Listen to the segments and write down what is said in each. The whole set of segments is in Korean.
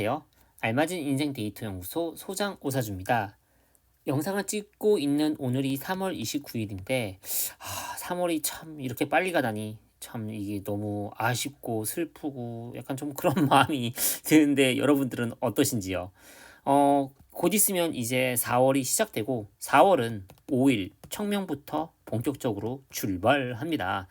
안녕하세요. 알맞은 인생 데이터 연구소 소장 오사주입니다. 영상을 찍고 있는 오늘이 3월 29일인데 3월이 참 이렇게 빨리 가다니 참 이게 너무 아쉽고 슬프고 약간 좀 그런 마음이 드는데 여러분들은 어떠신지요? 곧 있으면 이제 4월이 시작되고 4월은 5일 청명부터 본격적으로 출발합니다.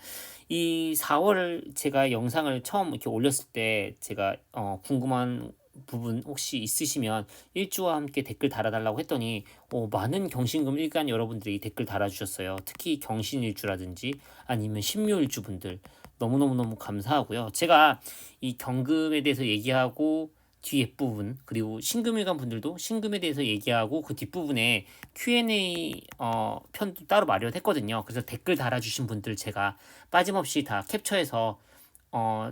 이 4월을 제가 영상을 처음 이렇게 올렸을 때 제가 궁금한 부분 혹시 있으시면 일주와 함께 댓글 달아달라고 했더니 많은 경신금 일간 여러분들이 댓글 달아주셨어요. 특히 경신일주라든지 아니면 신묘일주 분들 너무너무너무 감사하고요. 제가 이 경금에 대해서 얘기하고 뒤에 부분 그리고 신금일간 분들도 신금에 대해서 얘기하고 그 뒷부분에 Q&A 편도 따로 마련했거든요. 그래서 댓글 달아주신 분들 제가 빠짐없이 다 캡처해서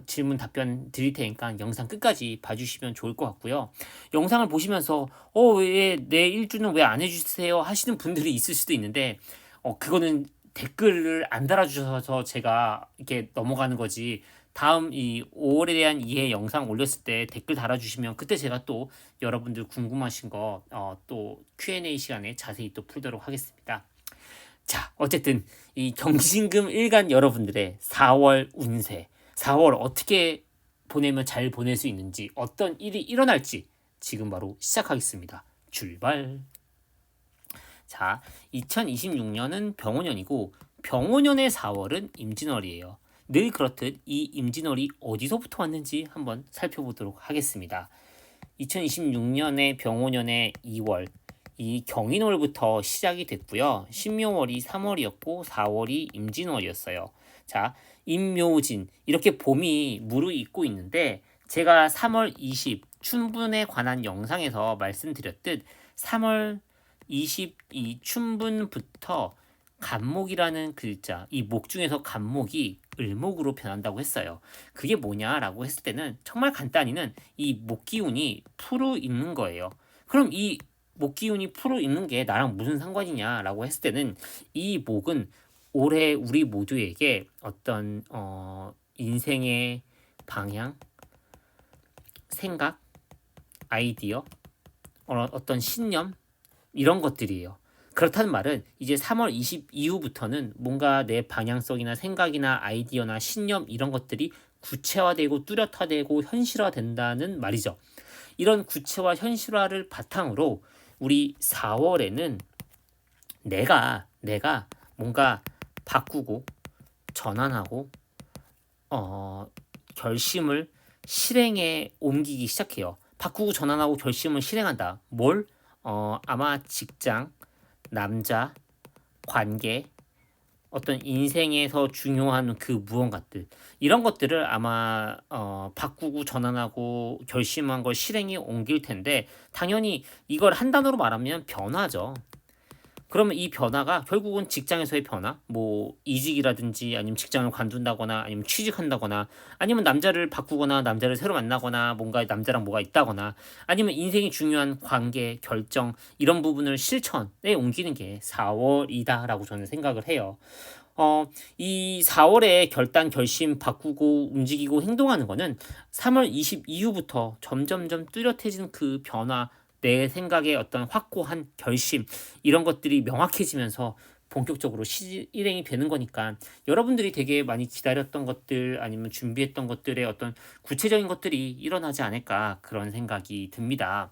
질문 답변 드릴 테니까 영상 끝까지 봐주시면 좋을 것 같고요. 영상을 보시면서 왜 내 일주는 왜 안 해주세요 하시는 분들이 있을 수도 있는데 그거는 댓글을 안 달아주셔서 제가 이렇게 넘어가는 거지. 다음 이 5월에 대한 이해 영상 올렸을 때 댓글 달아주시면 그때 제가 또 여러분들 궁금하신 거 또 Q&A 시간에 자세히 또 풀도록 하겠습니다. 자, 어쨌든 이 경신금 일간 여러분들의 4월 운세, 4월 어떻게 보내면 잘 보낼 수 있는지, 어떤 일이 일어날지 지금 바로 시작하겠습니다. 출발. 자, 2026년은 병오년이고 병오년의 4월은 임진월이에요. 늘 그렇듯 이 임진월이 어디서부터 왔는지 한번 살펴보도록 하겠습니다. 2026년의 병오년의 2월, 이 경인월부터 시작이 됐고요. 신묘월이 3월이었고 4월이 임진월이었어요. 자, 임묘진 이렇게 봄이 무르익고 있는데 제가 3월 20 춘분에 관한 영상에서 말씀드렸듯 3월 22 춘분부터 간목이라는 글자, 이 목 중에서 간목이 을목으로 변한다고 했어요. 그게 뭐냐라고 했을 때는 정말 간단히는 이 목기운이 풀어 있는 거예요. 그럼 이 목기운이 풀어 있는 게 나랑 무슨 상관이냐라고 했을 때는 이 목은 올해 우리 모두에게 어떤 인생의 방향, 생각, 아이디어, 어떤 신념 이런 것들이에요. 그렇다는 말은 이제 3월 20 이후부터는 뭔가 내 방향성이나 생각이나 아이디어나 신념 이런 것들이 구체화되고 뚜렷화되고 현실화된다는 말이죠. 이런 구체화 현실화를 바탕으로 우리 4월에는 내가 뭔가 바꾸고 전환하고 결심을 실행에 옮기기 시작해요. 바꾸고 전환하고 결심을 실행한다. 뭘? 아마 직장, 남자, 관계, 어떤 인생에서 중요한 그 무언가들 이런 것들을 아마 바꾸고 전환하고 결심한 걸 실행에 옮길 텐데 당연히 이걸 한 단어로 말하면 변화죠. 그러면 이 변화가 결국은 직장에서의 변화, 뭐 이직이라든지 아니면 직장을 관둔다거나 아니면 취직한다거나 아니면 남자를 바꾸거나 남자를 새로 만나거나 뭔가 남자랑 뭐가 있다거나 아니면 인생이 중요한 관계, 결정 이런 부분을 실천에 옮기는 게 4월이다라고 저는 생각을 해요. 이 4월에 결단, 결심, 바꾸고 움직이고 행동하는 거는 3월 20 이후부터 점점점 뚜렷해지는 그 변화, 내 생각의 어떤 확고한 결심 이런 것들이 명확해지면서 본격적으로 실행이 되는 거니까 여러분들이 되게 많이 기다렸던 것들 아니면 준비했던 것들의 어떤 구체적인 것들이 일어나지 않을까 그런 생각이 듭니다.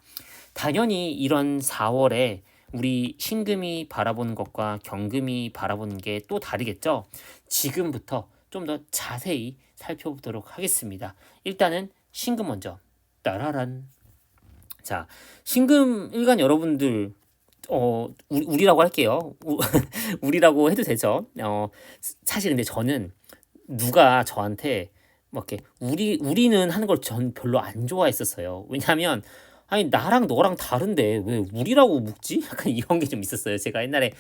당연히 이런 4월에 우리 신금이 바라보는 것과 경금이 바라보는 게 또 다르겠죠. 지금부터 좀 더 자세히 살펴보도록 하겠습니다. 일단은 신금 먼저 따라란. 자, 신금 일간 여러분들 우리라고 할게요. 우리라고 해도 되죠. 사실 근데 저는 누가 저한테 막 이렇게 우리는 하는 걸 전 별로 안 좋아했었어요. 왜냐하면 아니 나랑 너랑 다른데 왜 우리라고 묵지? 약간 이런 게 좀 있었어요. 제가 옛날에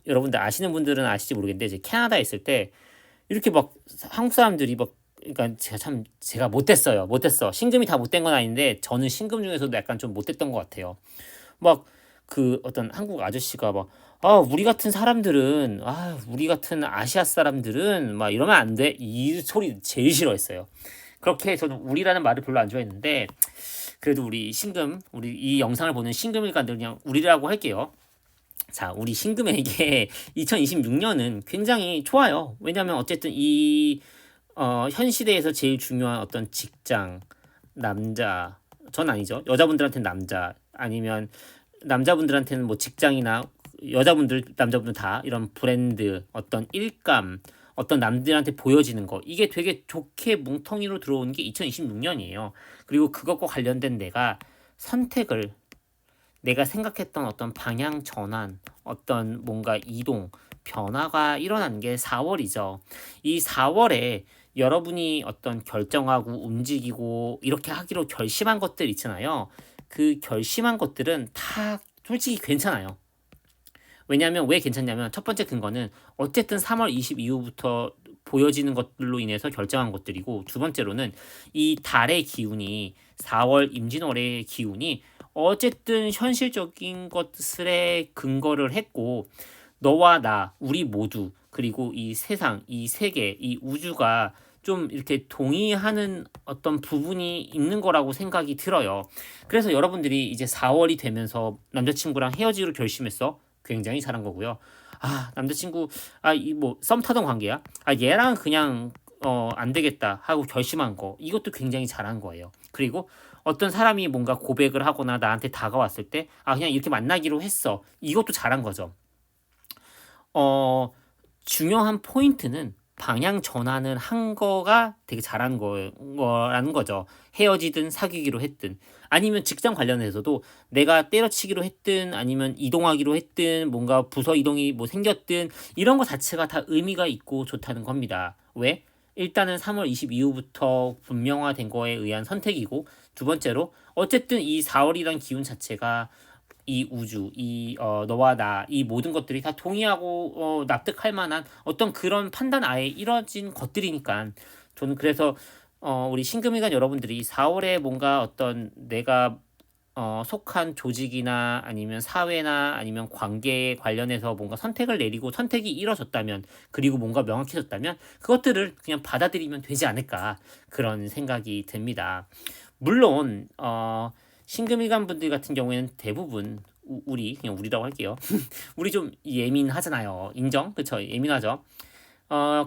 여러분들 아시는 분들은 아실지 모르겠는데 제 캐나다에 있을 때 이렇게 막 한국 사람들이 막 그러니까 제가 못했어. 신금이 다 못된 건 아닌데 저는 신금 중에서도 약간 좀 못했던 것 같아요. 막 그 어떤 한국 아저씨가 막 우리 같은 사람들은 우리 같은 아시아 사람들은 막 이러면 안 돼. 이 소리 제일 싫어했어요. 그렇게 저는 우리라는 말을 별로 안 좋아했는데 그래도 우리 이 영상을 보는 신금일관들 그냥 우리라고 할게요. 자, 우리 신금에게 2026년은 굉장히 좋아요. 왜냐하면 어쨌든 현 시대에서 제일 중요한 어떤 직장, 남자, 전 아니죠. 여자분들한테는 남자, 아니면 남자분들한테는 뭐 직장이나 여자분들, 남자분들 다 이런 브랜드, 어떤 일감, 어떤 남들한테 보여지는 거, 이게 되게 좋게 뭉텅이로 들어온 게 2026년이에요. 그리고 그것과 관련된 선택을 내가 생각했던 어떤 방향 전환, 어떤 뭔가 이동, 변화가 일어나는 게 4월이죠. 이 4월에 여러분이 어떤 결정하고 움직이고 이렇게 하기로 결심한 것들 있잖아요. 그 결심한 것들은 다 솔직히 괜찮아요. 왜냐하면 왜 괜찮냐면 첫 번째 근거는 어쨌든 3월 20 이후부터 보여지는 것들로 인해서 결정한 것들이고, 두 번째로는 이 달의 기운이 4월 임진월의 기운이 어쨌든 현실적인 것들에 근거를 했고, 너와 나, 우리 모두, 그리고 이 세상, 이 세계, 이 우주가 좀 이렇게 동의하는 어떤 부분이 있는 거라고 생각이 들어요. 그래서 여러분들이 이제 4월이 되면서 남자친구랑 헤어지기로 결심했어. 굉장히 잘한 거고요. 남자친구, 이 뭐 썸 타던 관계야. 얘랑 그냥 안 되겠다 하고 결심한 거. 이것도 굉장히 잘한 거예요. 그리고 어떤 사람이 뭔가 고백을 하거나 나한테 다가왔을 때, 그냥 이렇게 만나기로 했어. 이것도 잘한 거죠. 중요한 포인트는 방향 전환을 한 거가 되게 잘한 거라는 거죠. 헤어지든 사귀기로 했든, 아니면 직장 관련해서도 내가 때려치기로 했든, 아니면 이동하기로 했든, 뭔가 부서 이동이 뭐 생겼든, 이런 거 자체가 다 의미가 있고 좋다는 겁니다. 왜? 일단은 3월 20 이후부터 분명화된 거에 의한 선택이고, 두 번째로 어쨌든 이 4월이란 기운 자체가 이 우주, 너와 나, 이 모든 것들이 다 동의하고 납득할 만한 어떤 그런 판단 아예 이뤄진 것들이니까, 저는 그래서 우리 신금이간 여러분들이 4월에 뭔가 어떤 내가 속한 조직이나 아니면 사회나 아니면 관계에 관련해서 뭔가 선택을 내리고 선택이 이뤄졌다면, 그리고 뭔가 명확해졌다면 그것들을 그냥 받아들이면 되지 않을까, 그런 생각이 듭니다. 물론 신금일간 분들 같은 경우에는 대부분 우리 그냥 우리라고 할게요. 우리 좀 예민하잖아요. 인정? 그쵸? 예민하죠.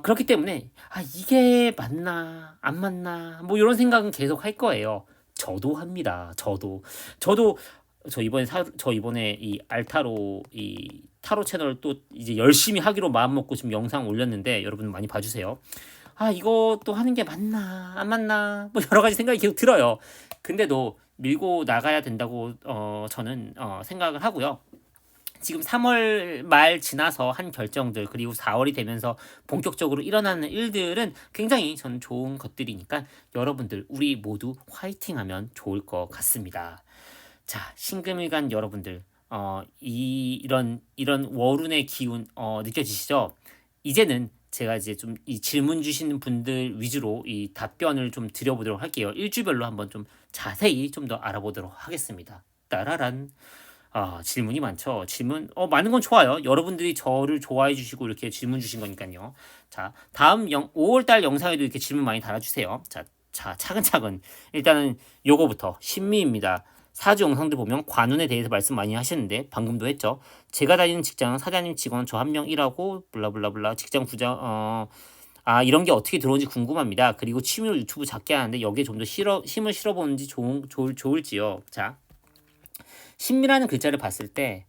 그렇기 때문에 이게 맞나 안 맞나 뭐 이런 생각은 계속 할 거예요. 저도 합니다. 저도 저 이번에 이 알타로 이 타로 채널 또 이제 열심히 하기로 마음 먹고 지금 영상 올렸는데, 여러분 많이 봐주세요. 이것도 하는 게 맞나 안 맞나 뭐 여러 가지 생각이 계속 들어요. 근데도 밀고 나가야 된다고 저는 생각을 하고요. 지금 3월 말 지나서 한 결정들, 그리고 4월이 되면서 본격적으로 일어나는 일들은 굉장히 저는 좋은 것들이니까 여러분들 우리 모두 화이팅하면 좋을 것 같습니다. 자, 신금일간 여러분들, 이런 월운의 기운 느껴지시죠? 이제는 제가 이제 좀 이 질문 주시는 분들 위주로 이 답변을 좀 드려보도록 할게요. 일주별로 한번 좀 자세히 좀 더 알아보도록 하겠습니다. 따라란. 질문이 많죠. 많은 건 좋아요. 여러분들이 저를 좋아해 주시고 이렇게 질문 주신 거니까요. 자, 다음 5월달 영상에도 이렇게 질문 많이 달아주세요. 자, 차근차근. 일단은 요거부터 신미입니다. 사주 영상들 보면 관운에 대해서 말씀 많이 하시는데 방금도 했죠. 제가 다니는 직장은 사장님 직원 저 한 명 일하고 블라블라블라 직장 부장 이런 게 어떻게 들어오는지 궁금합니다. 그리고 취미로 유튜브 작게 하는데 여기에 좀 더 힘을 실어보는지 좋을지요. 자, 신미라는 글자를 봤을 때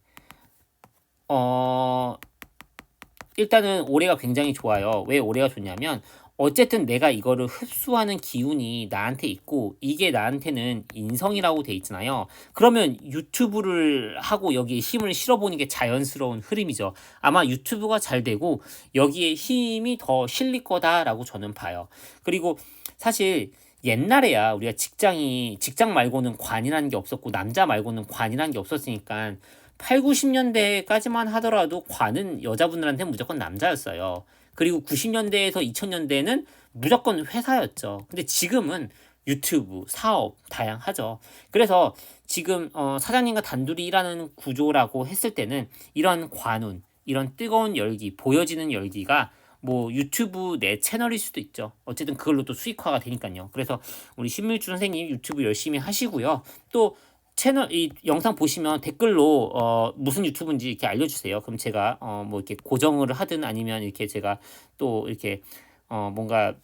일단은 올해가 굉장히 좋아요. 왜 올해가 좋냐면 어쨌든 내가 이거를 흡수하는 기운이 나한테 있고, 이게 나한테는 인성이라고 돼 있잖아요. 그러면 유튜브를 하고 여기에 힘을 실어보는 게 자연스러운 흐름이죠. 아마 유튜브가 잘 되고 여기에 힘이 더 실릴 거다라고 저는 봐요. 그리고 사실 옛날에야 우리가 직장 말고는 관이라는 게 없었고 남자 말고는 관이라는 게 없었으니까 8, 90년대까지만 하더라도 관은 여자분들한테 무조건 남자였어요. 그리고 90년대에서 2000년대에는 무조건 회사였죠. 근데 지금은 유튜브, 사업 다양하죠. 그래서 지금 사장님과 단둘이 일하는 구조라고 했을 때는 이런 관운, 이런 뜨거운 열기, 보여지는 열기가 뭐 유튜브 내 채널일 수도 있죠. 어쨌든 그걸로 또 수익화가 되니까요. 그래서 우리 신밀주 선생님 유튜브 열심히 하시고요. 또 채널 이 영상 보시면 댓글로 무슨 유튜브인지 이렇게 알려주세요. 그럼 제가 뭐 이렇게 고정을 하든 아니면 이렇게 제가 또 이렇게 뭔가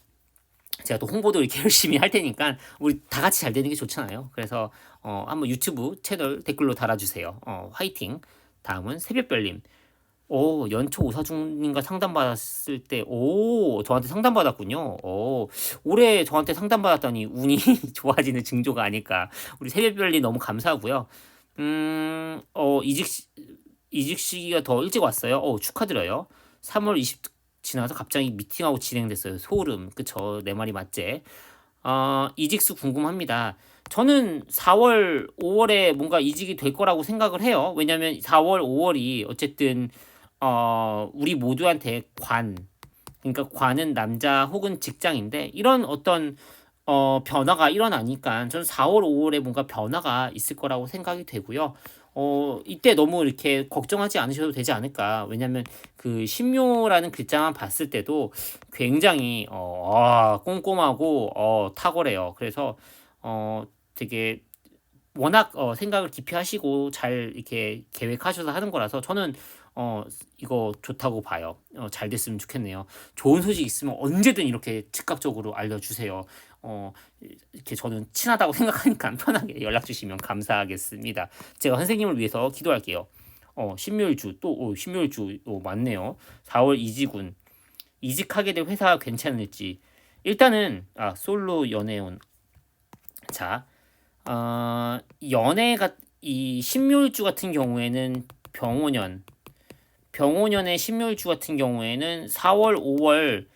제가 또 홍보도 이렇게 열심히 할 테니까 우리 다 같이 잘 되는 게 좋잖아요. 그래서 한번 유튜브 채널 댓글로 달아주세요. 화이팅. 다음은 새벽별님. 오, 연초 오사중님과 상담받았을 때, 오, 저한테 상담받았군요. 오, 올해 저한테 상담받았더니 운이 좋아지는 징조가 아닐까. 우리 새벽별님 너무 감사하고요. 이직 시기가 더 일찍 왔어요. 축하드려요. 3월 20 지나서 갑자기 미팅하고 진행됐어요. 소름. 그쵸. 내 말이 맞지? 이직수 궁금합니다. 저는 4월, 5월에 뭔가 이직이 될 거라고 생각을 해요. 왜냐면 4월, 5월이 어쨌든 우리 모두한테 그러니까 관은 남자 혹은 직장인데 이런 어떤 변화가 일어나니까 저는 4월, 5월에 뭔가 변화가 있을 거라고 생각이 되고요. 이때 너무 이렇게 걱정하지 않으셔도 되지 않을까. 왜냐면 그 신묘라는 글자만 봤을 때도 굉장히 꼼꼼하고 탁월해요. 그래서 되게 워낙 생각을 깊이 하시고 잘 이렇게 계획하셔서 하는 거라서 저는 이거 좋다고 봐요. 잘 됐으면 좋겠네요. 좋은 소식 있으면 언제든 이렇게 즉각적으로 알려주세요. 이렇게 저는 친하다고 생각하니까 편하게 연락 주시면 감사하겠습니다. 제가 선생님을 위해서 기도할게요. 신묘일주 또 신묘일주 맞네요. 4월 이직운 이직하게 될 회사 괜찮을지 일단은 솔로 연애운 자 연애가 이 신묘일주 같은 경우에는 병오년의 신묘일주 같은 경우에는 4월, 5월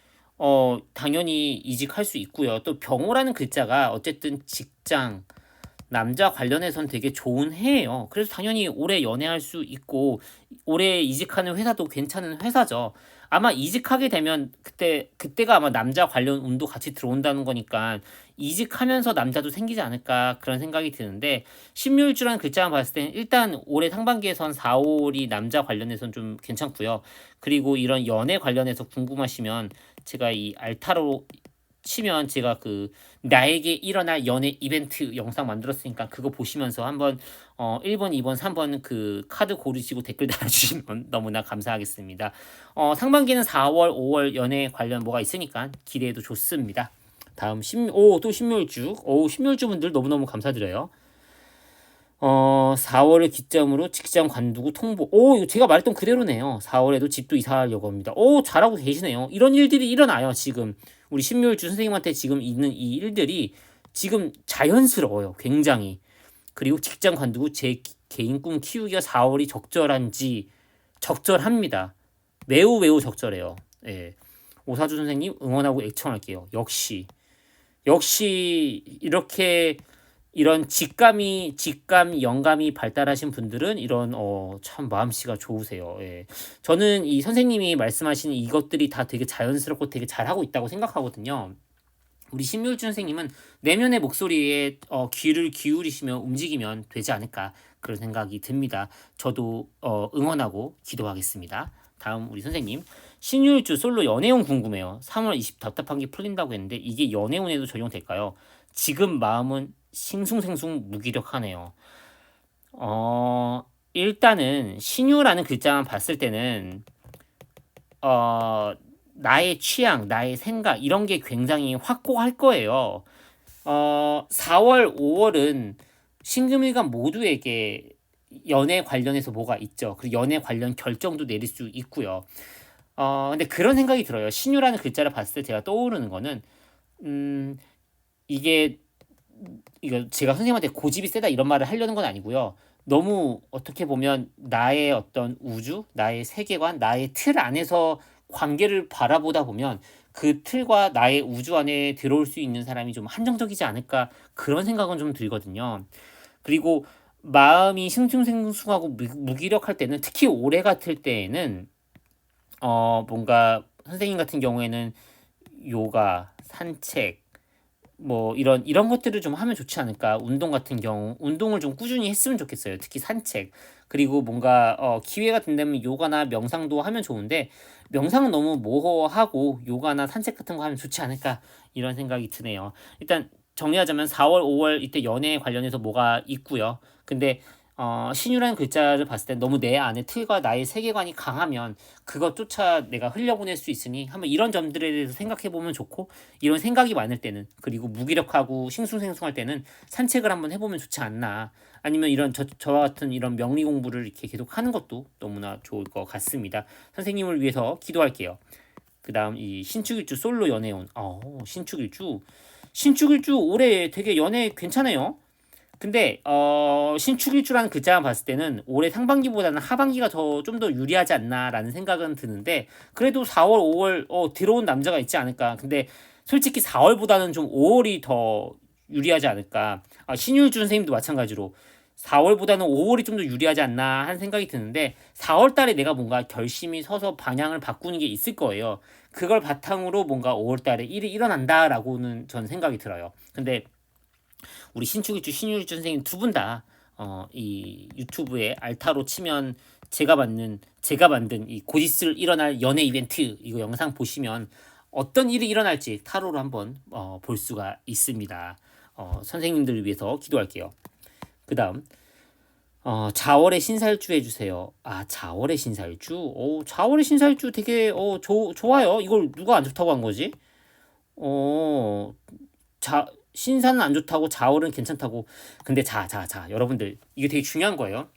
당연히 이직할 수 있고요. 또 병오라는 글자가 어쨌든 직장, 남자 관련해서는 되게 좋은 해예요. 그래서 당연히 올해 연애할 수 있고 올해 이직하는 회사도 괜찮은 회사죠. 아마 이직하게 되면 그때가 아마 남자 관련 운도 같이 들어온다는 거니까 이직하면서 남자도 생기지 않을까 그런 생각이 드는데 신묘일주라는 글자만 봤을 때는 일단 올해 상반기에선 4, 5월이 남자 관련해서는 좀 괜찮고요. 그리고 이런 연애 관련해서 궁금하시면 제가 이 알타로 치면 제가 그 나에게 일어날 연애 이벤트 영상 만들었으니까 그거 보시면서 한번 1번, 2번, 3번 그 카드 고르시고 댓글 달아주시면 너무나 감사하겠습니다. 상반기는 4월, 5월 연애 관련 뭐가 있으니까 기대해도 좋습니다. 다음 또 신묘일주. 신묘일주 분들 너무너무 감사드려요. 4월을 기점으로 직장 관두고 통보. 이거 제가 말했던 그대로네요. 4월에도 집도 이사하려고 합니다. 잘하고 계시네요. 이런 일들이 일어나요, 지금. 우리 신묘일주 선생님한테 지금 있는 이 일들이 지금 자연스러워요, 굉장히. 그리고 직장 관두고 제 개인 꿈 키우기가 4월이 적절합니다. 매우 매우 적절해요. 예. 오사주 선생님 응원하고 애청할게요. 역시 이렇게 이런 직감, 영감이 발달하신 분들은 이런 참 마음씨가 좋으세요. 예. 저는 이 선생님이 말씀하시는 이것들이 다 되게 자연스럽고 되게 잘하고 있다고 생각하거든요. 우리 신묘일주 선생님은 내면의 목소리에 귀를 기울이시며 움직이면 되지 않을까 그런 생각이 듭니다. 저도 응원하고 기도하겠습니다. 다음 우리 선생님 신유일주 솔로 연애운 궁금해요. 3월 20 답답한 게 풀린다고 했는데 이게 연애운에도 적용될까요? 지금 마음은 싱숭생숭 무기력하네요. 일단은 신유라는 글자만 봤을 때는 나의 취향, 나의 생각 이런 게 굉장히 확고할 거예요. 4월, 5월은 신금일간 모두에게 연애 관련해서 뭐가 있죠. 그리고 연애 관련 결정도 내릴 수 있고요. 근데 그런 생각이 들어요. 신유라는 글자를 봤을 때 제가 떠오르는 거는 이게 이거 제가 선생님한테 고집이 세다 이런 말을 하려는 건 아니고요. 너무 어떻게 보면 나의 어떤 우주, 나의 세계관, 나의 틀 안에서 관계를 바라보다 보면 그 틀과 나의 우주 안에 들어올 수 있는 사람이 좀 한정적이지 않을까 그런 생각은 좀 들거든요. 그리고 마음이 싱숭생숭하고 무기력할 때는 특히 올해 같을 때에는 뭔가 선생님 같은 경우에는 요가, 산책, 뭐 이런 것들을 좀 하면 좋지 않을까. 운동 같은 경우 운동을 좀 꾸준히 했으면 좋겠어요. 특히 산책. 그리고 뭔가 기회가 된다면 요가나 명상도 하면 좋은데 명상은 너무 모호하고 요가나 산책 같은 거 하면 좋지 않을까 이런 생각이 드네요. 일단 정리하자면 4월, 5월 이때 연애 관련해서 뭐가 있고요. 근데 신유라는 글자를 봤을 때 너무 내 안에 틀과 나의 세계관이 강하면 그것조차 내가 흘려보낼 수 있으니 한번 이런 점들에 대해서 생각해 보면 좋고, 이런 생각이 많을 때는, 그리고 무기력하고 싱숭생숭할 때는 산책을 한번 해보면 좋지 않나. 아니면 이런 저와 같은 이런 명리 공부를 이렇게 계속 하는 것도 너무나 좋을 것 같습니다. 선생님을 위해서 기도할게요. 그 다음 이 신축일주 솔로 연애운. 신축일주 올해 되게 연애 괜찮아요. 근데 신축일주라는 글자만 봤을 때는 올해 상반기보다는 하반기가 좀 더 유리하지 않나라는 생각은 드는데, 그래도 4월, 5월 들어온 남자가 있지 않을까. 근데 솔직히 4월보다는 좀 5월이 더 유리하지 않을까. 신율주 선생님도 마찬가지로 4월보다는 5월이 좀 더 유리하지 않나 하는 생각이 드는데, 4월 달에 내가 뭔가 결심이 서서 방향을 바꾸는 게 있을 거예요. 그걸 바탕으로 뭔가 5월 달에 일이 일어난다라고는 전 생각이 들어요. 근데 우리 신축일주, 신유일주 선생님 두 분 다 이 유튜브에 알타로 치면 제가 만든 이 곧 있을 일어날 연애 이벤트 이거 영상 보시면 어떤 일이 일어날지 타로로 한번 볼 수가 있습니다. 선생님들을 위해서 기도할게요. 그 다음 자월의 신살주 해주세요. 자월의 신살주? 자월의 신살주 되게 좋아요. 이걸 누가 안 좋다고 한 거지? 신사는 안 좋다고 자월은 괜찮다고. 근데 여러분들 이게 되게 중요한 거예요.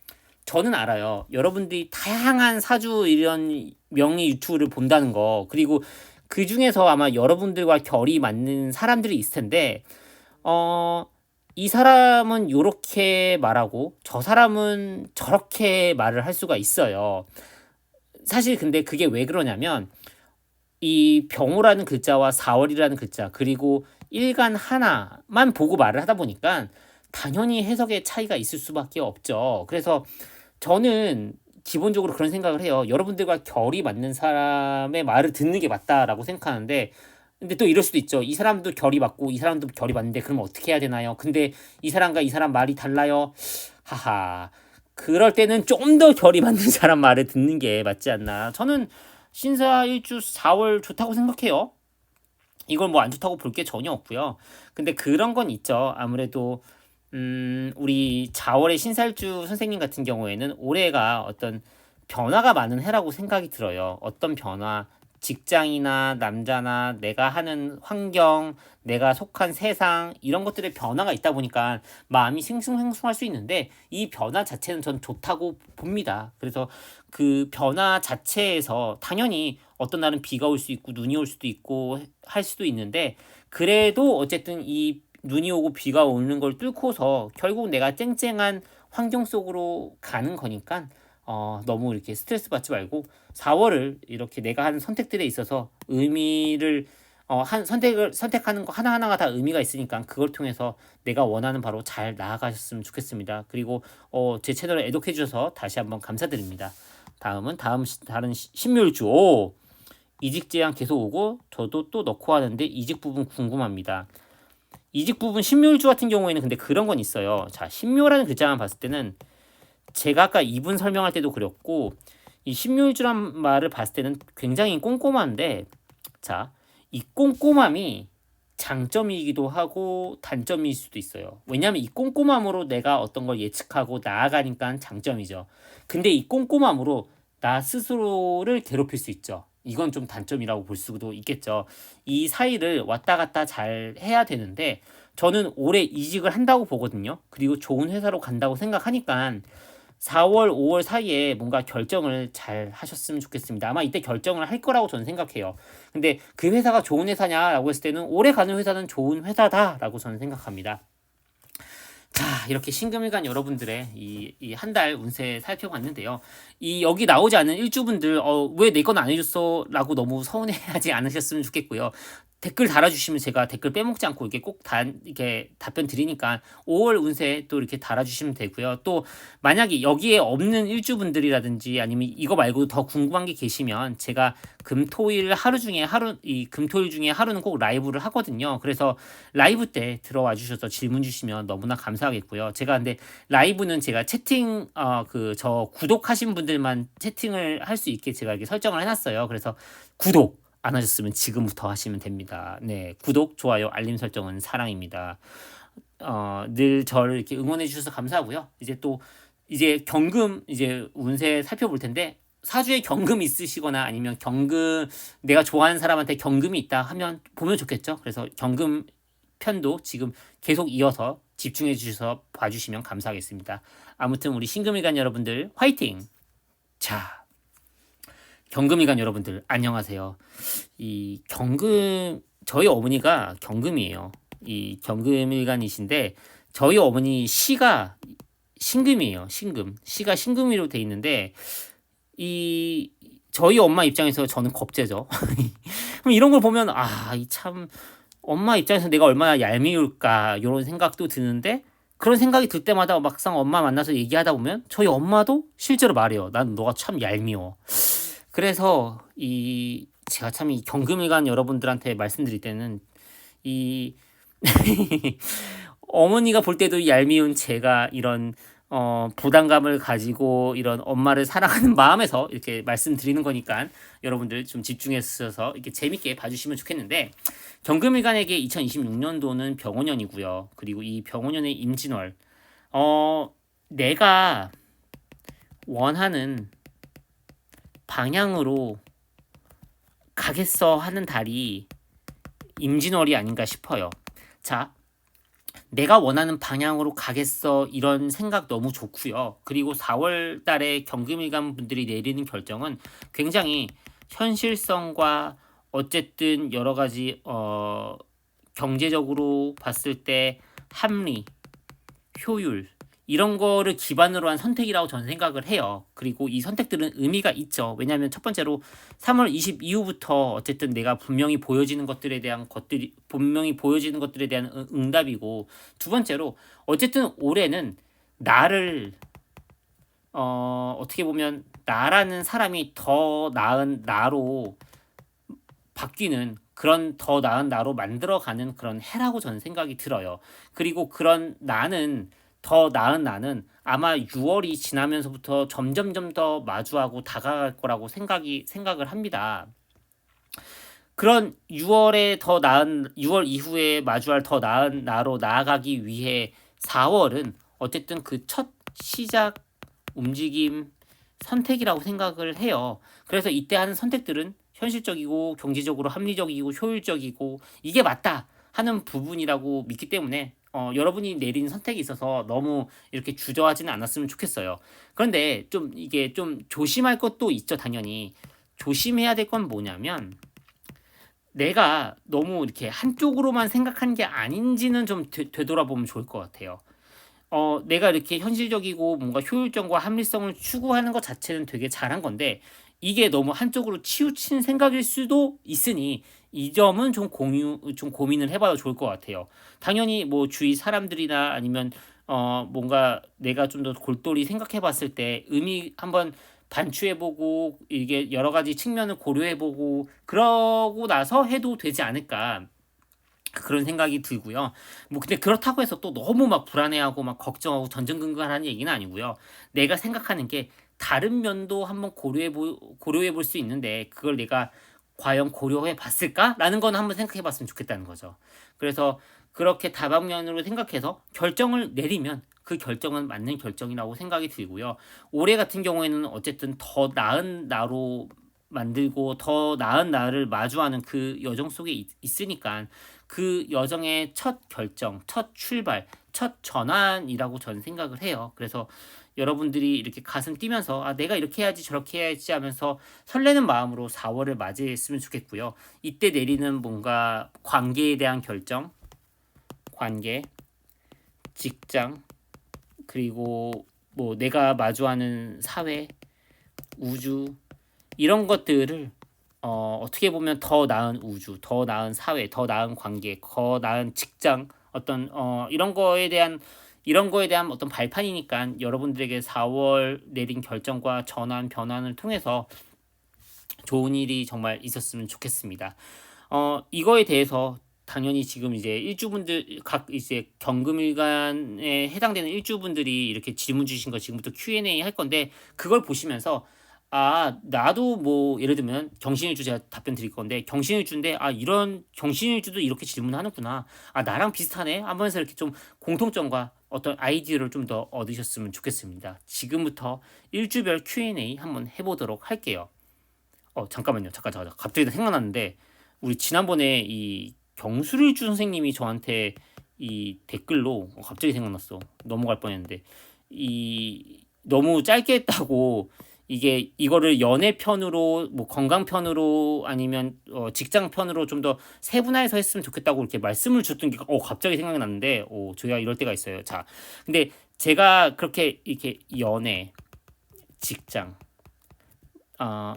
저는 알아요. 여러분들이 다양한 사주 이런 명리 유튜브를 본다는 거, 그리고 그 중에서 아마 여러분들과 결이 맞는 사람들이 있을 텐데 이 사람은 요렇게 말하고 저 사람은 저렇게 말을 할 수가 있어요. 사실 근데 그게 왜 그러냐면 이 병호라는 글자와 4월이라는 글자, 그리고 일간 하나만 보고 말을 하다 보니까 당연히 해석의 차이가 있을 수밖에 없죠. 그래서 저는 기본적으로 그런 생각을 해요. 여러분들과 결이 맞는 사람의 말을 듣는 게 맞다라고 생각하는데, 근데 또 이럴 수도 있죠. 이 사람도 결이 맞고 이 사람도 결이 맞는데 그럼 어떻게 해야 되나요? 근데 이 사람과 이 사람 말이 달라요. 하하. 그럴 때는 좀 더 결이 맞는 사람 말을 듣는 게 맞지 않나. 저는 신사일주 4월 좋다고 생각해요. 이걸 뭐 안 좋다고 볼 게 전혀 없고요. 근데 그런 건 있죠. 아무래도 우리 자월의 신살주 선생님 같은 경우에는 올해가 어떤 변화가 많은 해라고 생각이 들어요. 어떤 변화, 직장이나 남자나 내가 하는 환경, 내가 속한 세상, 이런 것들의 변화가 있다 보니까 마음이 싱숭생숭할 수 있는데, 이 변화 자체는 전 좋다고 봅니다. 그래서 그 변화 자체에서 당연히 어떤 날은 비가 올 수 있고 눈이 올 수도 있고 할 수도 있는데, 그래도 어쨌든 이 눈이 오고 비가 오는 걸 뚫고서 결국 내가 쨍쨍한 환경 속으로 가는 거니까 너무 이렇게 스트레스 받지 말고 4월을 이렇게 내가 하는 선택들에 있어서 의미를 선택하는 거 하나하나가 다 의미가 있으니까 그걸 통해서 내가 원하는 바로 잘 나아가셨으면 좋겠습니다. 그리고 제 채널을 애독해 주셔서 다시 한번 감사드립니다. 다른 신묘일주. 이직 제안 계속 오고 저도 또 넣고 하는데 이직 부분 궁금합니다. 이직 부분 신묘일주 같은 경우에는 근데 그런 건 있어요. 자, 신묘라는 글자만 봤을 때는 제가 아까 이분 설명할 때도 그렸고, 이 신묘일주란 말을 봤을 때는 굉장히 꼼꼼한데, 자, 이 꼼꼼함이 장점이기도 하고 단점일 수도 있어요. 왜냐하면 이 꼼꼼함으로 내가 어떤 걸 예측하고 나아가니까 장점이죠. 근데 이 꼼꼼함으로 나 스스로를 괴롭힐 수 있죠. 이건 좀 단점이라고 볼 수도 있겠죠. 이 사이를 왔다 갔다 잘 해야 되는데, 저는 올해 이직을 한다고 보거든요. 그리고 좋은 회사로 간다고 생각하니까 4월, 5월 사이에 뭔가 결정을 잘 하셨으면 좋겠습니다. 아마 이때 결정을 할 거라고 저는 생각해요. 근데 그 회사가 좋은 회사냐라고 했을 때는 올해 가는 회사는 좋은 회사다라고 저는 생각합니다. 자, 이렇게 신금일간 여러분들의 이 한 달 운세 살펴봤는데요. 여기 나오지 않은 일주분들 왜 내 건 안 해줬어? 라고 너무 서운해하지 않으셨으면 좋겠고요. 댓글 달아주시면 제가 댓글 빼먹지 않고 이렇게 꼭 이렇게 답변 드리니까 5월 운세 또 이렇게 달아주시면 되고요. 또 만약에 여기에 없는 일주분들이라든지 아니면 이거 말고도 더 궁금한 게 계시면 제가 금토일 하루 중에 이 금토일 중에 하루는 꼭 라이브를 하거든요. 그래서 라이브 때 들어와 주셔서 질문 주시면 너무나 감사하겠고요. 제가 근데 라이브는 제가 채팅 저 구독하신 분들만 채팅을 할 수 있게 제가 이렇게 설정을 해놨어요. 그래서 구독 안 하셨으면 지금부터 하시면 됩니다. 네, 구독, 좋아요, 알림 설정은 사랑입니다. 늘 저를 이렇게 응원해 주셔서 감사하고요. 이제 경금 이제 운세 살펴볼 텐데 사주에 경금 있으시거나 아니면 경금 내가 좋아하는 사람한테 경금이 있다 하면 보면 좋겠죠. 그래서 경금 편도 지금 계속 이어서 집중해 주셔서 봐주시면 감사하겠습니다. 아무튼 우리 신금일간 여러분들 화이팅! 자, 경금일간 여러분들 안녕하세요. 이 경금 저희 어머니가 경금이에요. 이 경금일간이신데 저희 어머니 시가 신금이에요. 신금. 시가 신금으로 돼 있는데 이 저희 엄마 입장에서 저는 겁재죠. 그럼 이런 걸 보면 이 참 엄마 입장에서 내가 얼마나 얄미울까 이런 생각도 드는데 그런 생각이 들 때마다 막상 엄마 만나서 얘기하다 보면 저희 엄마도 실제로 말해요. 난 너가 참 얄미워. 그래서 제가 참 이 경금일간 여러분들한테 말씀드릴 때는 이 어머니가 볼 때도 얄미운 제가 이런 부담감을 가지고 이런 엄마를 사랑하는 마음에서 이렇게 말씀드리는 거니까 여러분들 좀 집중해서 이렇게 재밌게 봐주시면 좋겠는데 경금일간에게 2026년도는 병원년이고요. 그리고 이 병원년의 임진월 내가 원하는 방향으로 가겠어 하는 달이 임진월이 아닌가 싶어요. 자, 내가 원하는 방향으로 가겠어 이런 생각 너무 좋고요. 그리고 4월 달에 경금일간 분들이 내리는 결정은 굉장히 현실성과 어쨌든 여러 가지 경제적으로 봤을 때 합리, 효율 이런 거를 기반으로 한 선택이라고 저는 생각을 해요. 그리고 이 선택들은 의미가 있죠. 왜냐하면 첫 번째로 3월 20 이후부터 어쨌든 내가 분명히 보여지는 것들에 대한 응답이고 두 번째로 어쨌든 올해는 나를 어떻게 보면 나라는 사람이 더 나은 나로 바뀌는 그런 더 나은 나로 만들어가는 그런 해라고 저는 생각이 들어요. 그리고 그런 더 나은 나는 아마 6월이 지나면서부터 점점점 더 마주하고 다가갈 거라고 생각을 합니다. 그런 6월 이후에 마주할 더 나은 나로 나아가기 위해 4월은 어쨌든 그 첫 시작, 움직임, 선택이라고 생각을 해요. 그래서 이때 하는 선택들은 현실적이고 경제적으로 합리적이고 효율적이고 이게 맞다 하는 부분이라고 믿기 때문에 여러분이 내린 선택이 있어서 너무 이렇게 주저하지는 않았으면 좋겠어요. 그런데 이게 좀 조심할 것도 있죠, 당연히. 조심해야 될 건 뭐냐면 내가 너무 이렇게 한쪽으로만 생각한 게 아닌지는 좀 되돌아보면 좋을 것 같아요. 내가 이렇게 현실적이고 뭔가 효율성과 합리성을 추구하는 것 자체는 되게 잘한 건데 이게 너무 한쪽으로 치우친 생각일 수도 있으니 이 점은 좀 고민을 해봐도 좋을 것 같아요. 당연히 뭐 주위 사람들이나 아니면 뭔가 내가 좀 더 골똘히 생각해봤을 때 의미 한번 반추해보고 이게 여러 가지 측면을 고려해보고 그러고 나서 해도 되지 않을까. 그런 생각이 들고요. 뭐 근데 그렇다고 해서 또 너무 막 불안해하고 막 걱정하고 전전긍긍하는 얘기는 아니고요. 내가 생각하는 게 다른 면도 한번 고려해 볼 수 있는데 그걸 내가 과연 고려해 봤을까라는 건 한번 생각해 봤으면 좋겠다는 거죠. 그래서 그렇게 다방면으로 생각해서 결정을 내리면 그 결정은 맞는 결정이라고 생각이 들고요. 올해 같은 경우에는 어쨌든 더 나은 나로 만들고 더 나은 나를 마주하는 그 여정 속에 있으니까 그 여정의 첫 결정, 첫 출발, 첫 전환이라고 저는 생각을 해요. 그래서 여러분들이 이렇게 가슴 뛰면서 내가 이렇게 해야지 저렇게 해야지 하면서 설레는 마음으로 4월을 맞이했으면 좋겠고요. 이때 내리는 뭔가 관계에 대한 결정, 관계, 직장, 그리고 뭐 내가 마주하는 사회, 우주 이런 것들을 어떻게 보면 더 나은 우주, 더 나은 사회, 더 나은 관계, 더 나은 직장 어떤 이런 거에 대한 어떤 발판이니까 여러분들에게 4월 내린 결정과 전환 변환을 통해서 좋은 일이 정말 있었으면 좋겠습니다. 이거에 대해서 당연히 지금 이제 일주분들 각 이제 경금일간에 해당되는 일주분들이 이렇게 질문 주신 거 지금부터 Q&A 할 건데 그걸 보시면서 나도 뭐 예를 들면 경신일주 제가 답변 드릴 건데 경신일주인데 이런 경신일주도 이렇게 질문하는구나. 나랑 비슷하네. 하면서 이렇게 좀 공통점과 어떤 아이디어를 좀 더 얻으셨으면 좋겠습니다. 지금부터 일주별 Q&A 한번 해보도록 할게요. 잠깐만요. 잠깐. 갑자기 생각났는데, 우리 지난번에 이 경술일주 선생님이 저한테 이 댓글로, 갑자기 생각났어. 넘어갈 뻔했는데, 너무 짧게 했다고, 이거를 연애 편으로, 뭐 건강 편으로, 아니면 직장 편으로 좀 더 세분화해서 했으면 좋겠다고 이렇게 말씀을 주셨던 게, 갑자기 생각이 났는데, 저희가 이럴 때가 있어요. 자, 근데 제가 그렇게 이렇게 연애, 직장,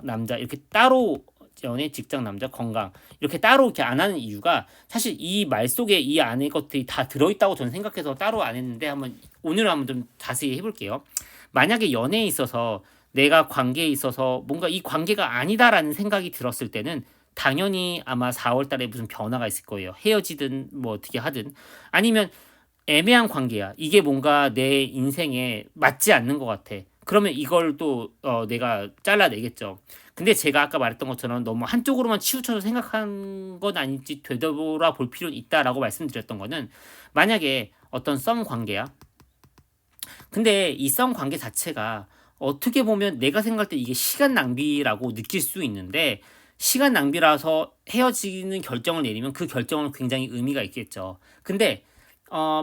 남자 이렇게 따로 연애, 직장, 남자, 건강 이렇게 따로 이렇게 안 하는 이유가 사실 이 말 속에 이 안에 것들이 다 들어있다고 저는 생각해서 따로 안 했는데 오늘 한번 좀 자세히 해볼게요. 만약에 연애에 있어서 내가 관계에 있어서 뭔가 이 관계가 아니다라는 생각이 들었을 때는 당연히 아마 4월 달에 무슨 변화가 있을 거예요. 헤어지든 뭐 어떻게 하든 아니면 애매한 관계야. 이게 뭔가 내 인생에 맞지 않는 것 같아. 그러면 이걸 또 내가 잘라내겠죠. 근데 제가 아까 말했던 것처럼 너무 한쪽으로만 치우쳐서 생각한 건 아닌지 되돌아 볼 필요는 있다라고 말씀드렸던 거는 만약에 어떤 썸 관계야. 근데 이 썸 관계 자체가 어떻게 보면 내가 생각할 때 이게 시간 낭비라고 느낄 수 있는데 시간 낭비라서 헤어지는 결정을 내리면 그 결정은 굉장히 의미가 있겠죠. 근데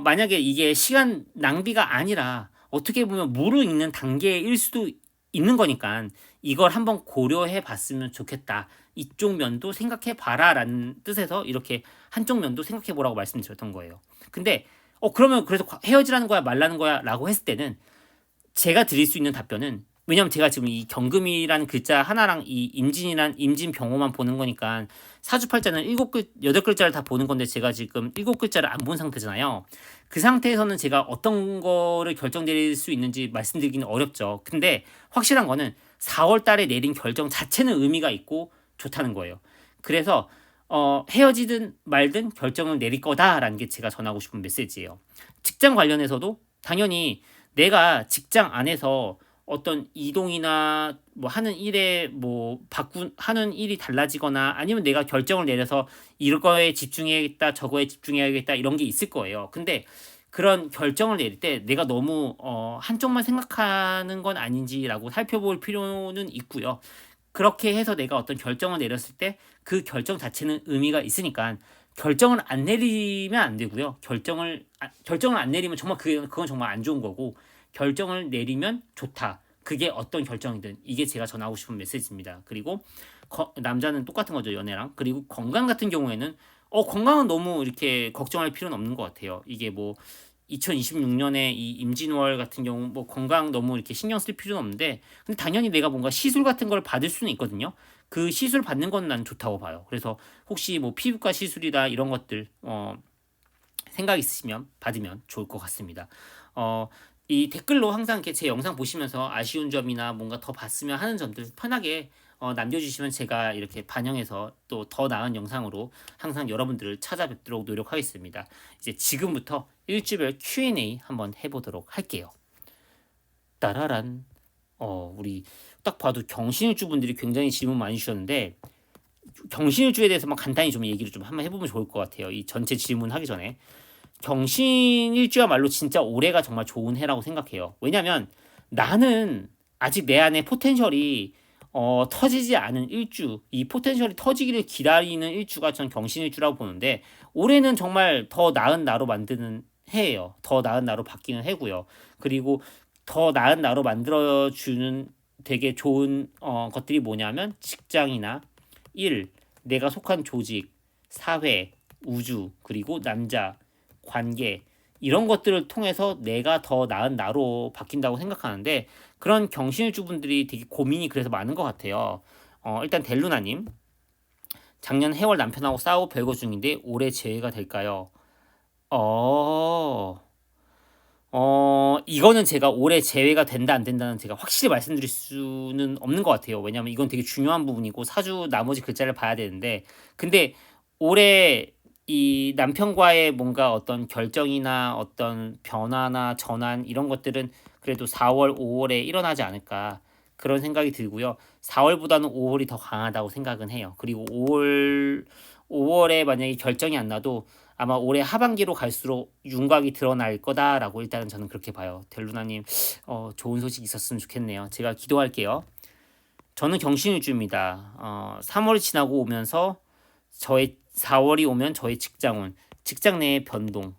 만약에 이게 시간 낭비가 아니라 어떻게 보면 무르익는 단계일 수도 있는 거니까 이걸 한번 고려해 봤으면 좋겠다. 이쪽 면도 생각해 봐라라는 뜻에서 이렇게 한쪽 면도 생각해 보라고 말씀드렸던 거예요. 근데 그러면 그래서 헤어지라는 거야 말라는 거야 라고 했을 때는 제가 드릴 수 있는 답변은 왜냐면 제가 지금 이 경금이라는 글자 하나랑 이 임진이란 임진병호만 보는 거니까 사주팔자는 8글자를 다 보는 건데 제가 지금 7글자를 안 본 상태잖아요. 그 상태에서는 제가 어떤 거를 결정드릴 수 있는지 말씀드리기는 어렵죠. 근데 확실한 거는 4월 달에 내린 결정 자체는 의미가 있고 좋다는 거예요. 그래서 헤어지든 말든 결정을 내릴 거다라는 게 제가 전하고 싶은 메시지예요. 직장 관련해서도 당연히 내가 직장 안에서 어떤 이동이나 뭐 하는 일에 하는 일이 달라지거나 아니면 내가 결정을 내려서 이거에 집중해야겠다, 저거에 집중해야겠다 이런 게 있을 거예요. 근데 그런 결정을 내릴 때 내가 너무 한쪽만 생각하는 건 아닌지라고 살펴볼 필요는 있고요. 그렇게 해서 내가 어떤 결정을 내렸을 때 그 결정 자체는 의미가 있으니까 결정을 안 내리면 안 되고요. 결정을 안 내리면 정말 그건 정말 안 좋은 거고 결정을 내리면 좋다. 그게 어떤 결정이든 이게 제가 전하고 싶은 메시지입니다. 그리고 남자는 똑같은 거죠, 연애랑. 그리고 건강 같은 경우에는 건강은 너무 이렇게 걱정할 필요는 없는 것 같아요. 이게 뭐 2026년에 이 임진월 같은 경우 뭐 건강 너무 이렇게 신경 쓸 필요는 없는데 근데 당연히 내가 뭔가 시술 같은 걸 받을 수는 있거든요. 그 시술 받는 건 난 좋다고 봐요. 그래서 혹시 뭐 피부과 시술이다 이런 것들 생각 있으시면 받으면 좋을 것 같습니다. 이 댓글로 항상 이렇게 제 영상 보시면서 아쉬운 점이나 뭔가 더 봤으면 하는 점들 편하게 남겨주시면 제가 이렇게 반영해서 또 더 나은 영상으로 항상 여러분들을 찾아뵙도록 노력하겠습니다. 이제 지금부터 일주별 Q&A 한번 해보도록 할게요. 따라란 우리 딱 봐도 경신일주 분들이 굉장히 질문 많이 주셨는데 경신일주에 대해서만 간단히 좀 얘기를 좀 한번 해보면 좋을 것 같아요. 이 전체 질문 하기 전에 경신일주야말로 진짜 올해가 정말 좋은 해라고 생각해요. 왜냐면 나는 아직 내 안에 포텐셜이 터지지 않은 일주, 이 포텐셜이 터지기를 기다리는 일주가 전 경신일주라고 보는데 올해는 정말 더 나은 나로 만드는 해예요. 더 나은 나로 바뀌는 해고요. 그리고 더 나은 나로 만들어주는 되게 좋은 것들이 뭐냐면 직장이나 일, 내가 속한 조직, 사회, 우주, 그리고 남자, 관계 이런 것들을 통해서 내가 더 나은 나로 바뀐다고 생각하는데 그런 경신일주분들이 되게 고민이 그래서 많은 것 같아요. 일단 델루나님 작년 해월 남편하고 싸우고 별거 중인데 올해 재회가 될까요? 어, 이거는 제가 올해 재회가 된다 안 된다는 제가 확실히 말씀드릴 수는 없는 것 같아요. 왜냐면 이건 되게 중요한 부분이고 사주 나머지 글자를 봐야 되는데, 근데 올해 이 남편과의 뭔가 어떤 결정이나 어떤 변화나 전환 이런 것들은 그래도 4월, 5월에 일어나지 않을까 그런 생각이 들고요. 4월보다는 5월이 더 강하다고 생각은 해요. 그리고 5월에 만약에 결정이 안 나도 아마 올해 하반기로 갈수록 윤곽이 드러날 거다라고 일단은 저는 그렇게 봐요. 델루나님, 좋은 소식 있었으면 좋겠네요. 제가 기도할게요. 저는 경신일주입니다. 3월이 지나고 오면서 저의 4월이 오면 저의 직장 내의 변동,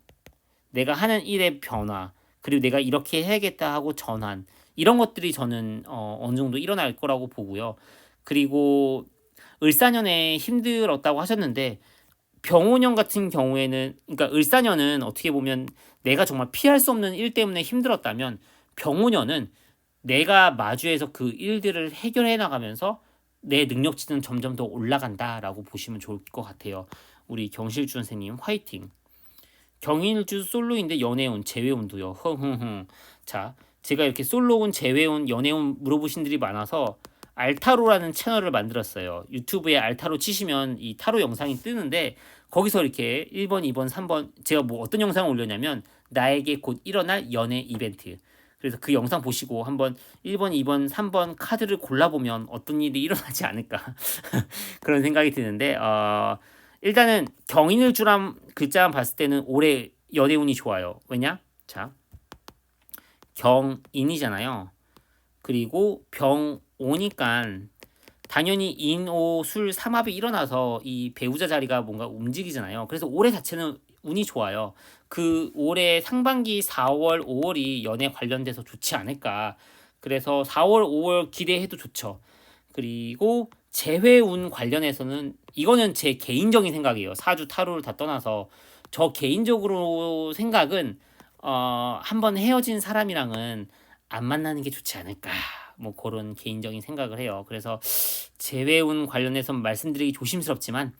내가 하는 일의 변화, 그리고 내가 이렇게 해야겠다 하고 전환, 이런 것들이 저는 어느 정도 일어날 거라고 보고요. 그리고 을사년에 힘들었다고 하셨는데 병원년 같은 경우에는, 그러니까 을사년은 어떻게 보면 내가 정말 피할 수 없는 일 때문에 힘들었다면 병원년은 내가 마주해서 그 일들을 해결해 나가면서 내 능력치는 점점 더 올라간다라고 보시면 좋을 것 같아요. 우리 경실주 선생님 화이팅. 경일주 솔로인데 연애운 재회운도요. 흥흥흥. 자, 제가 이렇게 솔로운 재회운 연애운 물어보신 분들이 많아서 알타로라는 채널을 만들었어요. 유튜브에 알타로 치시면 이 타로 영상이 뜨는데 거기서 이렇게 1번, 2번, 3번 제가 뭐 어떤 영상을 올렸냐면 나에게 곧 일어날 연애 이벤트. 그래서 그 영상 보시고 한번 1번, 2번, 3번 카드를 골라보면 어떤 일이 일어나지 않을까 그런 생각이 드는데 일단은 경인일주란 글자만 봤을 때는 올해 연애운이 좋아요. 왜냐? 자, 경인이잖아요. 그리고 병오니까 당연히 인오술 삼합이 일어나서 이 배우자 자리가 뭔가 움직이잖아요. 그래서 올해 자체는 운이 좋아요. 그 올해 상반기 4월, 5월이 연애 관련돼서 좋지 않을까. 그래서 4월, 5월 기대해도 좋죠. 그리고 재회운 관련해서는 이거는 제 개인적인 생각이에요. 사주 타로를 다 떠나서 저 개인적으로 생각은 한번 헤어진 사람이랑은 안 만나는 게 좋지 않을까. 뭐 그런 개인적인 생각을 해요. 그래서 재회운 관련해서 말씀드리기 조심스럽지만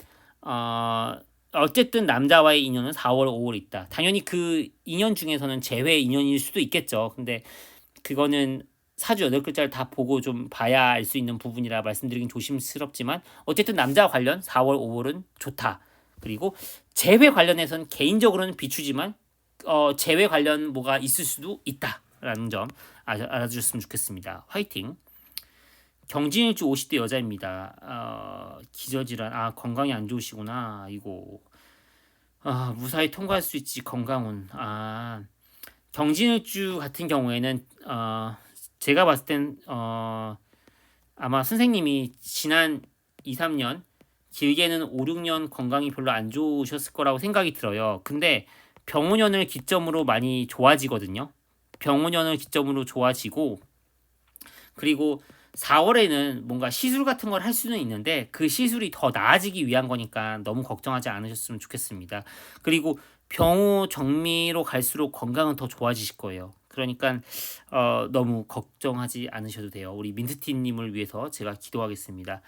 어쨌든 남자와의 인연은 4월, 5월 있다. 당연히 그 인연 중에서는 재회 인연일 수도 있겠죠. 근데 그거는 사주 8글자를 다 보고 좀 봐야 알 수 있는 부분이라 말씀드리긴 조심스럽지만 어쨌든 남자 관련 4월, 5월은 좋다. 그리고 재회 관련해서는 개인적으로는 비추지만 재회 관련 뭐가 있을 수도 있다라는 점 알아주셨으면 좋겠습니다. 화이팅. 경진일주 50대 여자입니다. 기저질환, 건강이 안 좋으시구나. 이거 무사히 통과할 수 있지. 건강운. 경진일주 같은 경우에는 제가 봤을 땐 아마 선생님이 지난 2, 3년 길게는 5, 6년 건강이 별로 안 좋으셨을 거라고 생각이 들어요. 근데 병원년을 기점으로 많이 좋아지거든요. 병원년을 기점으로 좋아지고 그리고 4월에는 뭔가 시술 같은 걸 할 수는 있는데 그 시술이 더 나아지기 위한 거니까 너무 걱정하지 않으셨으면 좋겠습니다. 그리고 병호 정미로 갈수록 건강은 더 좋아지실 거예요. 그러니까 너무 걱정하지 않으셔도 돼요. 우리 민트티님을 위해서 제가 기도하겠습니다.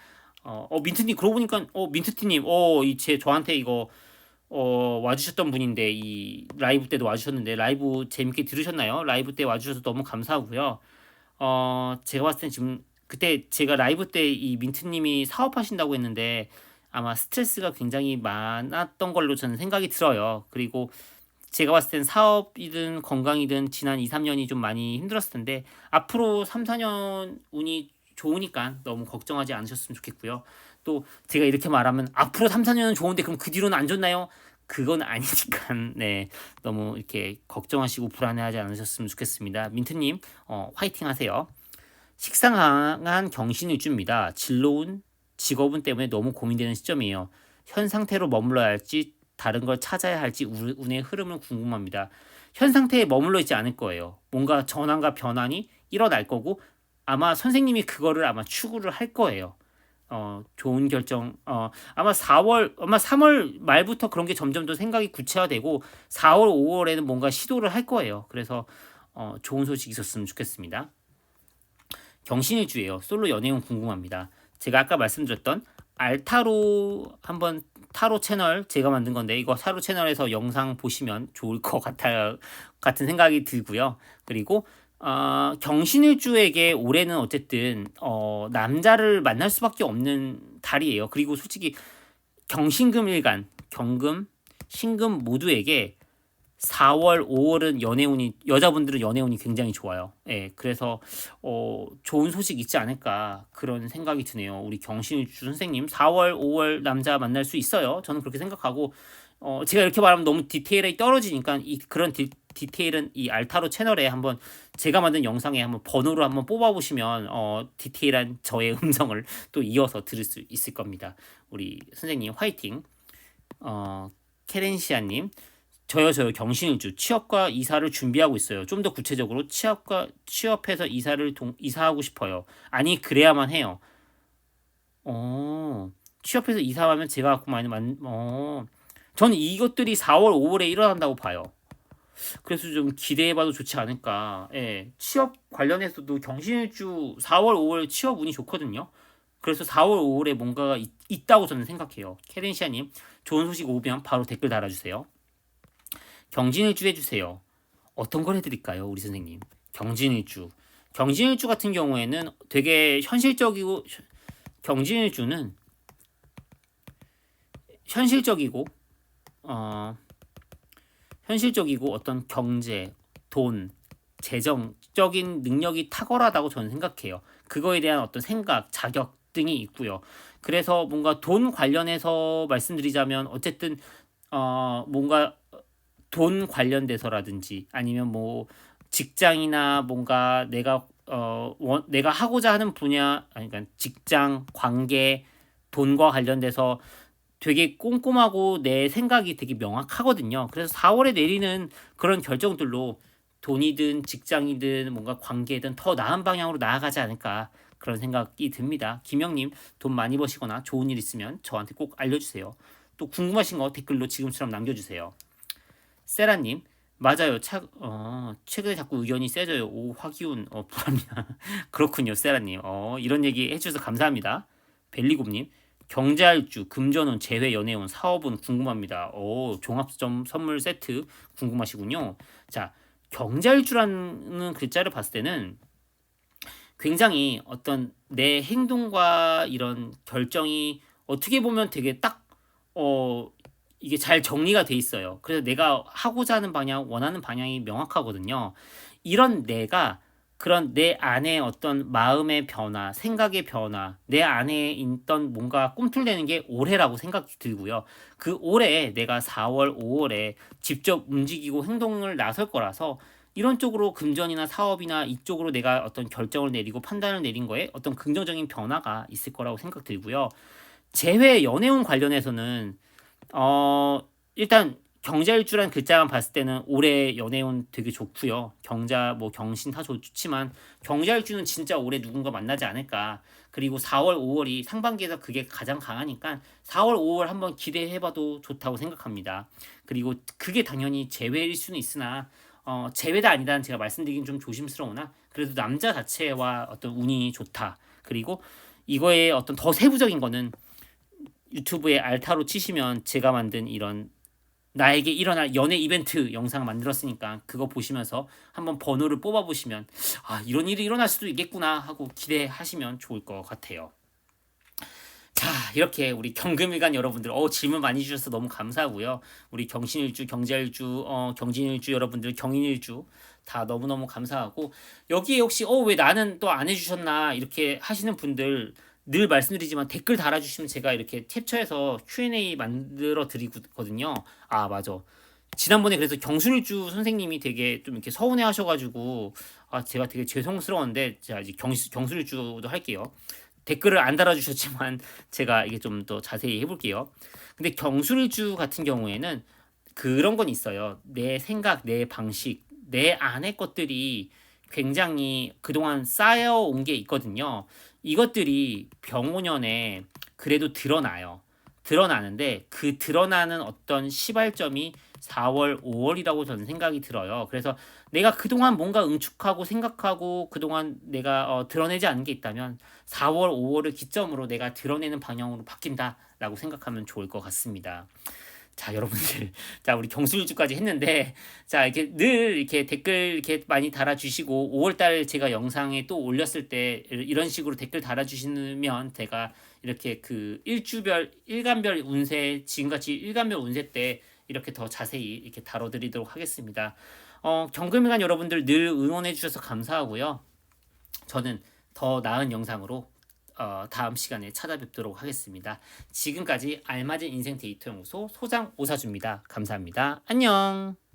민트님 그러고 보니까 민트티님 저한테 이거 와주셨던 분인데 이 라이브 때도 와주셨는데 라이브 재밌게 들으셨나요? 라이브 때 와주셔서 너무 감사하고요. 제가 봤을 땐 지금 그때 제가 라이브 때 이 민트님이 사업하신다고 했는데 아마 스트레스가 굉장히 많았던 걸로 저는 생각이 들어요. 그리고 제가 봤을 땐 사업이든 건강이든 지난 2, 3년이 좀 많이 힘들었을 텐데 앞으로 3, 4년 운이 좋으니까 너무 걱정하지 않으셨으면 좋겠고요. 또 제가 이렇게 말하면 앞으로 3, 4년은 좋은데 그럼 그 뒤로는 안 좋나요? 그건 아니니까 네 너무 이렇게 걱정하시고 불안해하지 않으셨으면 좋겠습니다. 민트님 화이팅 하세요. 식상한 경신일주입니다. 진로운 직업운 때문에 너무 고민되는 시점이에요. 현 상태로 머물러야 할지 다른 걸 찾아야 할지 운의 흐름은 궁금합니다. 현 상태에 머물러 있지 않을 거예요. 뭔가 전환과 변환이 일어날 거고 아마 선생님이 그거를 아마 추구를 할 거예요. 좋은 결정 아마 3월 말부터 그런 게 점점 더 생각이 구체화되고 4월 5월에는 뭔가 시도를 할 거예요. 그래서 좋은 소식 있었으면 좋겠습니다. 경신일주예요. 솔로 연애운 궁금합니다. 제가 아까 말씀드렸던 알타로 한번 타로 채널 제가 만든 건데 이거 타로 채널에서 영상 보시면 좋을 것 같은 생각이 들고요. 그리고 경신일주에게 올해는 어쨌든 남자를 만날 수밖에 없는 달이에요. 그리고 솔직히 경신금일간, 경금, 신금 모두에게 4월, 5월은 여자분들은 연애운이 굉장히 좋아요. 예, 그래서 좋은 소식 있지 않을까 그런 생각이 드네요. 우리 경신일주 선생님 4월, 5월 남자 만날 수 있어요. 저는 그렇게 생각하고 제가 이렇게 말하면 너무 디테일이 떨어지니까 그런 디테일은 이 알타로 채널에 한번 제가 만든 영상에 한번 번호로 한번 뽑아보시면 디테일한 저의 음성을 또 이어서 들을 수 있을 겁니다. 우리 선생님 화이팅. 케렌시아님 저요 경신일주 취업과 이사를 준비하고 있어요. 좀 더 구체적으로 취업해서 이사하고 싶어요. 아니 그래야만 해요. 취업해서 이사하면 제가 갖고 저는 이것들이 4월, 5월에 일어난다고 봐요. 그래서 좀 기대해봐도 좋지 않을까. 예, 취업 관련해서도 경신일주 4월, 5월 취업 운이 좋거든요. 그래서 4월, 5월에 뭔가가 있다고 저는 생각해요. 케렌시아님 좋은 소식 오면 바로 댓글 달아주세요. 경진일주 해주세요. 어떤 걸 해드릴까요, 우리 선생님? 경진일주 같은 경우에는 되게 현실적이고 경진일주는 현실적이고 어떤 경제, 돈, 재정적인 능력이 탁월하다고 저는 생각해요. 그거에 대한 어떤 생각, 자격 등이 있고요. 그래서 뭔가 돈 관련해서 말씀드리자면 어쨌든 뭔가 돈 관련돼서라든지 아니면 뭐 직장이나 뭔가 내가 하고자 하는 분야, 그러니까 직장, 관계, 돈과 관련돼서 되게 꼼꼼하고 내 생각이 되게 명확하거든요. 그래서 4월에 내리는 그런 결정들로 돈이든 직장이든 뭔가 관계든 더 나은 방향으로 나아가지 않을까 그런 생각이 듭니다. 김영님 돈 많이 버시거나 좋은 일 있으면 저한테 꼭 알려주세요. 또 궁금하신 거 댓글로 지금처럼 남겨주세요. 세라님 맞아요. 최근에 자꾸 의견이 세져요. 오 화기운 불합니다. 그렇군요 세라님. 이런 얘기 해주셔서 감사합니다. 벨리곰님 경자일주 금전운 재회 연애운 사업은 궁금합니다. 종합점 선물 세트 궁금하시군요. 자 경자일주라는 글자를 봤을 때는 굉장히 어떤 내 행동과 이런 결정이 어떻게 보면 되게 딱 이게 잘 정리가 돼 있어요. 그래서 내가 하고자 하는 방향, 원하는 방향이 명확하거든요. 이런 내가 그런 내 안에 어떤 마음의 변화, 생각의 변화, 내 안에 있던 뭔가 꿈틀대는 게 올해라고 생각이 들고요. 그 올해 내가 4월, 5월에 직접 움직이고 행동을 나설 거라서 이런 쪽으로 금전이나 사업이나 이쪽으로 내가 어떤 결정을 내리고 판단을 내린 거에 어떤 긍정적인 변화가 있을 거라고 생각 들고요. 재회 연애운 관련해서는 일단 경자일주란 글자만 봤을 때는 올해 연애운 되게 좋고요. 경자 뭐 경신 다 좋지만 경자일주는 진짜 올해 누군가 만나지 않을까. 그리고 4월, 5월이 상반기에서 그게 가장 강하니까 4월, 5월 한번 기대해봐도 좋다고 생각합니다. 그리고 그게 당연히 재회일 수는 있으나 재회다 아니다는 제가 말씀드리긴 좀 조심스러우나 그래도 남자 자체와 어떤 운이 좋다. 그리고 이거에 어떤 더 세부적인 거는 유튜브에 알타로 치시면 제가 만든 이런 나에게 일어날 연애 이벤트 영상 만들었으니까 그거 보시면서 한번 번호를 뽑아보시면 이런 일이 일어날 수도 있겠구나 하고 기대하시면 좋을 것 같아요. 자 이렇게 우리 경금일간 여러분들 질문 많이 주셔서 너무 감사하고요. 우리 경신일주, 경자일주, 경진일주 여러분들, 경인일주 다 너무너무 감사하고 여기에 혹시 왜 나는 또 안 해주셨나 이렇게 하시는 분들 늘 말씀드리지만 댓글 달아주시면 제가 이렇게 캡처해서 Q&A 만들어 드리거든요. 맞아. 지난번에 그래서 경술주 선생님이 되게 좀 이렇게 서운해 하셔가지고 제가 되게 죄송스러웠는데 제가 이제 경술주도 할게요. 댓글을 안 달아주셨지만 제가 이게 좀 더 자세히 해볼게요. 근데 경술주 같은 경우에는 그런 건 있어요. 내 생각, 내 방식, 내 안의 것들이 굉장히 그동안 쌓여온 게 있거든요. 이것들이 병오년에 그래도 드러나요. 드러나는데 그 드러나는 어떤 시발점이 4월, 5월이라고 저는 생각이 들어요. 그래서 내가 그동안 뭔가 응축하고 생각하고 그동안 내가 드러내지 않은 게 있다면 4월, 5월을 기점으로 내가 드러내는 방향으로 바뀐다라고 생각하면 좋을 것 같습니다. 자, 여러분들. 자, 우리 경술일주까지 했는데, 자, 이렇게 늘 이렇게 댓글 이렇게 많이 달아주시고, 5월달 제가 영상에 또 올렸을 때, 이런 식으로 댓글 달아주시면, 제가 이렇게 그 일간별 운세, 지금같이 일간별 운세 때, 이렇게 더 자세히 이렇게 다뤄드리도록 하겠습니다. 경금일간 여러분들 늘 응원해주셔서 감사하고요. 저는 더 나은 영상으로 다음 시간에 찾아뵙도록 하겠습니다. 지금까지 알맞은 인생 데이터 연구소 소장 오사주입니다. 감사합니다. 안녕.